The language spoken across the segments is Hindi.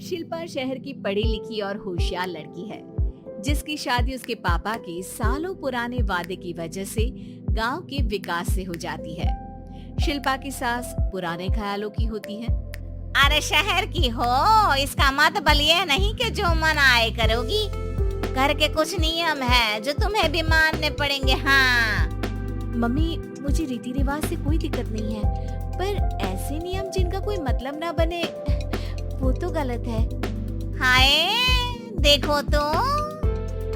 शिल्पा शहर की पढ़ी लिखी और होशियार लड़की है, जिसकी शादी उसके पापा के सालों पुराने वादे की वजह से गांव के विकास से हो जाती है। शिल्पा की सास पुराने ख्यालों की होती है। अरे शहर की हो, इसका मतलब ये नहीं कि जो मन आए करोगी। घर के कुछ नियम है जो तुम्हें भी मानने पड़ेंगे। हाँ मम्मी, मुझे रीति रिवाज से कोई दिक्कत नहीं है, पर ऐसे नियम जिनका कोई मतलब ना बने वो तो गलत है। हाय देखो तो,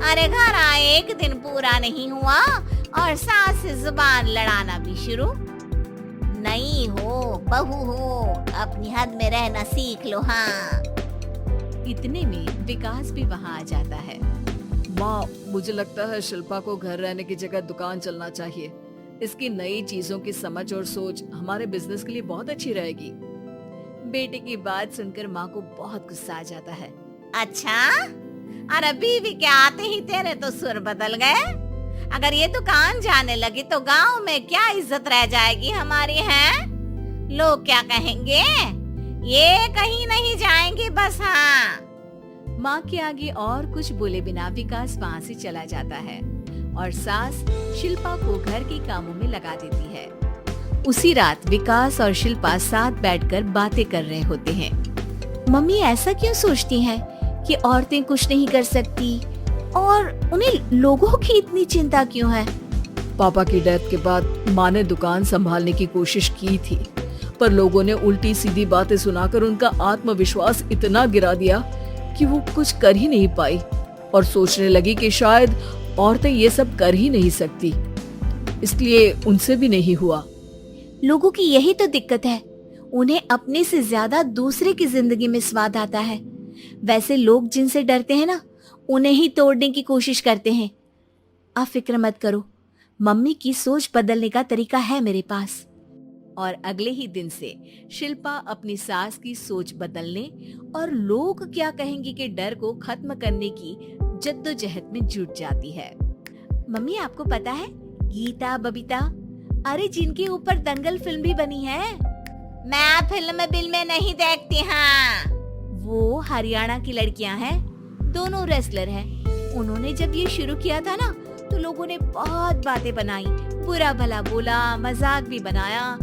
अरे घर आए एक दिन पूरा नहीं हुआ और सास से जुबान लड़ाना भी शुरू। नहीं हो, बहू हो, अपनी हद में रहना सीख लो। हाँ इतने में विकास भी वहाँ आ जाता है। माँ, मुझे लगता है शिल्पा को घर रहने की जगह दुकान चलना चाहिए। इसकी नई चीजों की समझ और सोच हमारे बिजनेस के लिए बहुत अच्छी रहेगी। बेटे की बात सुनकर माँ को बहुत गुस्सा आ जाता है। अच्छा, अरे बीवी के आते ही तेरे तो सुर बदल गए। अगर ये दुकान जाने लगी तो गांव में क्या इज्जत रह जाएगी हमारी? है लोग क्या कहेंगे? ये कहीं नहीं जाएंगे बस। हाँ माँ के आगे और कुछ बोले बिना विकास वहाँ से चला जाता है और सास शिल्पा को घर के कामों में लगा देती है। उसी रात विकास और शिल्पा साथ बैठकर बातें कर रहे होते हैं। मम्मी ऐसा क्यों सोचती हैं कि औरतें कुछ नहीं कर सकती और उन्हें लोगों की इतनी चिंता क्यों है? पापा की डेथ के बाद माँ ने दुकान संभालने की कोशिश की थी, पर लोगों ने उल्टी सीधी बातें सुनाकर उनका आत्मविश्वास इतना गिरा दिया कि वो कुछ कर ही नहीं पाई और सोचने लगी कि शायद औरतें ये सब कर ही नहीं सकती, इसलिए उनसे भी नहीं हुआ। लोगों की यही तो दिक्कत है, उन्हें अपने से ज्यादा दूसरे की जिंदगी में स्वाद आता है। वैसे लोग जिनसे डरते हैं ना, उन्हें ही तोड़ने की कोशिश करते हैं। आप फिक्र मत करो, मम्मी की सोच बदलने का तरीका है मेरे पास। और अगले ही दिन से शिल्पा अपनी सास की सोच बदलने और लोग क्या कहेंगे के डर को खत्म करने की जद्दोजहद में जुट जाती है। मम्मी आपको पता है, गीता बबीता, अरे जिनके ऊपर दंगल फिल्म भी बनी है। मैं फिल्म बिल में नहीं देखती। हाँ वो हरियाणा की लड़कियां हैं, दोनों रेसलर हैं। उन्होंने जब ये शुरू किया था ना, तो लोगों ने बहुत बातें बनाई, बुरा भला बोला, मजाक भी बनाया,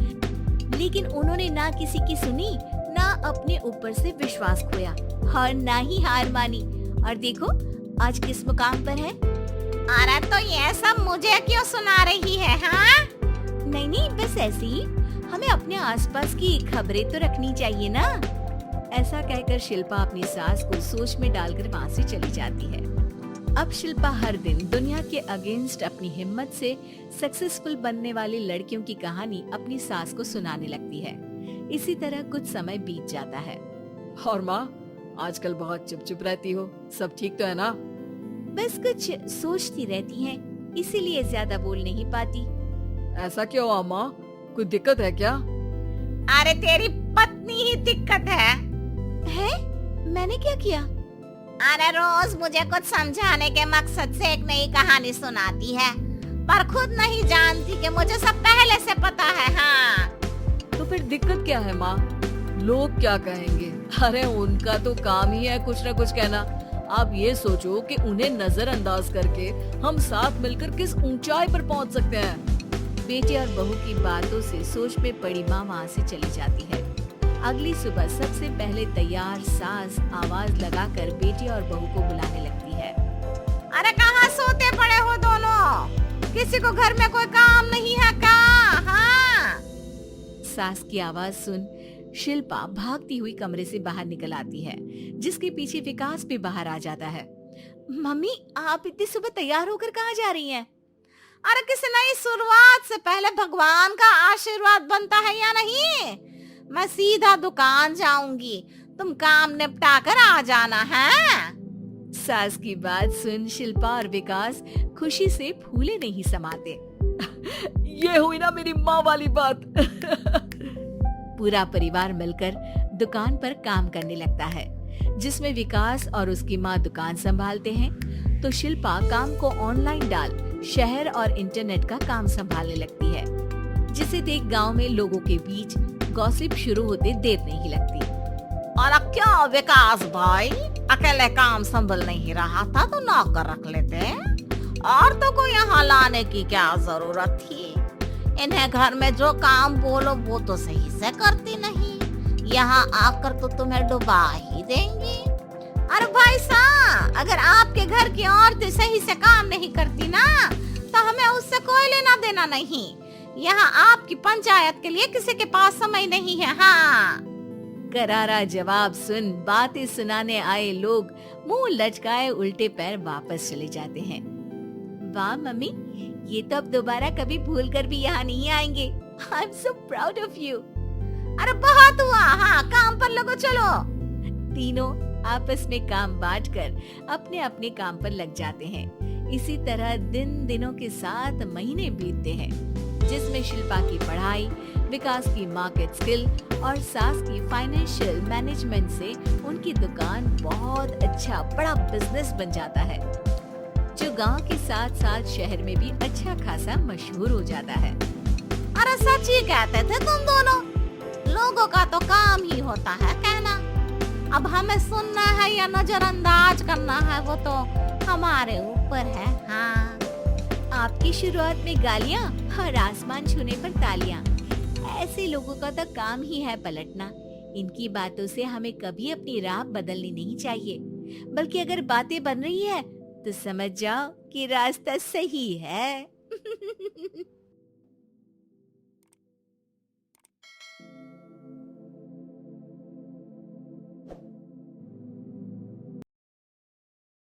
लेकिन उन्होंने ना किसी की सुनी, ना अपने ऊपर से विश्वास खोया और ना ही हार मानी। और देखो आज किस मुकाम पर है। अरे तो ये सब मुझे क्यों सुना रही है? हाँ नहीं नहीं, बस ऐसे ही, हमें अपने आसपास की खबरें तो रखनी चाहिए ना। ऐसा कहकर शिल्पा अपनी सास को सोच में डालकर वहाँ से चली जाती है। अब शिल्पा हर दिन दुनिया के अगेंस्ट अपनी हिम्मत से सक्सेसफुल बनने वाली लड़कियों की कहानी अपनी सास को सुनाने लगती है। इसी तरह कुछ समय बीत जाता है। और माँ, आजकल बहुत चुप चुप रहती हो, सब ठीक तो है ना? बस कुछ सोचती रहती हैं, इसीलिए ज्यादा बोल नहीं पाती। ऐसा क्यों हुआ माँ, कोई दिक्कत है क्या? अरे तेरी पत्नी ही दिक्कत है। मैंने क्या किया? अरे रोज मुझे कुछ समझाने के मकसद से एक नई कहानी सुनाती है, पर खुद नहीं जानती कि मुझे सब पहले से पता है। हाँ तो फिर दिक्कत क्या है माँ? लोग क्या कहेंगे? अरे उनका तो काम ही है कुछ न कुछ कहना। आप ये सोचो कि उन्हें नजरअंदाज करके हम साथ मिलकर किस ऊंचाई पर पहुंच सकते हैं। बेटे और बहू की बातों से सोच में पड़ी माँ वहाँ से चली जाती है। अगली सुबह सबसे पहले तैयार सास आवाज लगाकर बेटी और बहू को बुलाने लगती है। अरे कहाँ सोते पड़े हो दोनों? किसी को घर में कोई काम नहीं है क्या? हाँ सास की आवाज सुन शिल्पा भागती हुई कमरे से बाहर निकल आती है, जिसके पीछे विकास भी बाहर आ जाता है। मम्मी, आप इतनी सुबह तैयार होकर कहाँ जा रही हैं? अरे किसी नई शुरुआत से पहले भगवान का आशीर्वाद बनता है या नहीं? मैं सीधा दुकान जाऊंगी, तुम काम निपटा कर आ जाना है। सास की बात सुन शिल्पा और विकास खुशी से फूले नहीं समाते। ये हुई ना मेरी माँ वाली बात। पूरा परिवार मिलकर दुकान पर काम करने लगता है, जिसमें विकास और उसकी माँ दुकान संभालते हैं, तो शिल्पा काम को ऑनलाइन डाल शहर और इंटरनेट का काम संभालने लगती है, जिसे देख गांव में लोगों के बीच गॉसिप शुरू होते देर नहीं लगती। और क्या विकास भाई, अकेले काम संभल नहीं रहा था तो नौकर रख लेते, और तो को यहाँ लाने की क्या जरूरत थी। इन्हें घर में जो काम बोलो वो तो सही से करती नहीं, यहाँ आकर तो तुम्हें डुबा ही देंगी। अरे भाई साहब, अगर आपके घर की औरतें सही से काम नहीं करती ना तो हमें उससे कोई लेना देना नहीं। यहाँ आपकी पंचायत के लिए किसी के पास समय नहीं है। हाँ, करारा जवाब सुन बातें सुनाने आए लोग मुंह लटकाए उल्टे पैर वापस चले जाते हैं। वाह मम्मी, ये तो अब दोबारा कभी भूल कर भी यहाँ नहीं आएंगे। I am so proud of you. अरे बहुत हुआ, हाँ काम पर लगो चलो। तीनों आपस में काम बांटकर अपने अपने काम पर लग जाते हैं। इसी तरह दिन दिनों के साथ महीने बीतते हैं, जिसमें शिल्पा की पढ़ाई, विकास की मार्केट स्किल और सास की फाइनेंशियल मैनेजमेंट से उनकी दुकान बहुत अच्छा बड़ा बिजनेस बन जाता है, जो गांव के साथ साथ शहर में भी अच्छा खासा मशहूर हो जाता है। अरे सच ही कहते थे तुम दोनों, लोगों का तो काम ही होता है कहना। अब हमें सुनना है या नजरअंदाज करना है वो तो हमारे ऊपर है। हाँ, आपकी शुरुआत में गालियाँ और आसमान छूने पर तालियां, ऐसे लोगों का तो काम ही है पलटना। इनकी बातों से हमें कभी अपनी राह बदलनी नहीं चाहिए, बल्कि अगर बातें बन रही है तो समझ जाओ कि रास्ता सही है।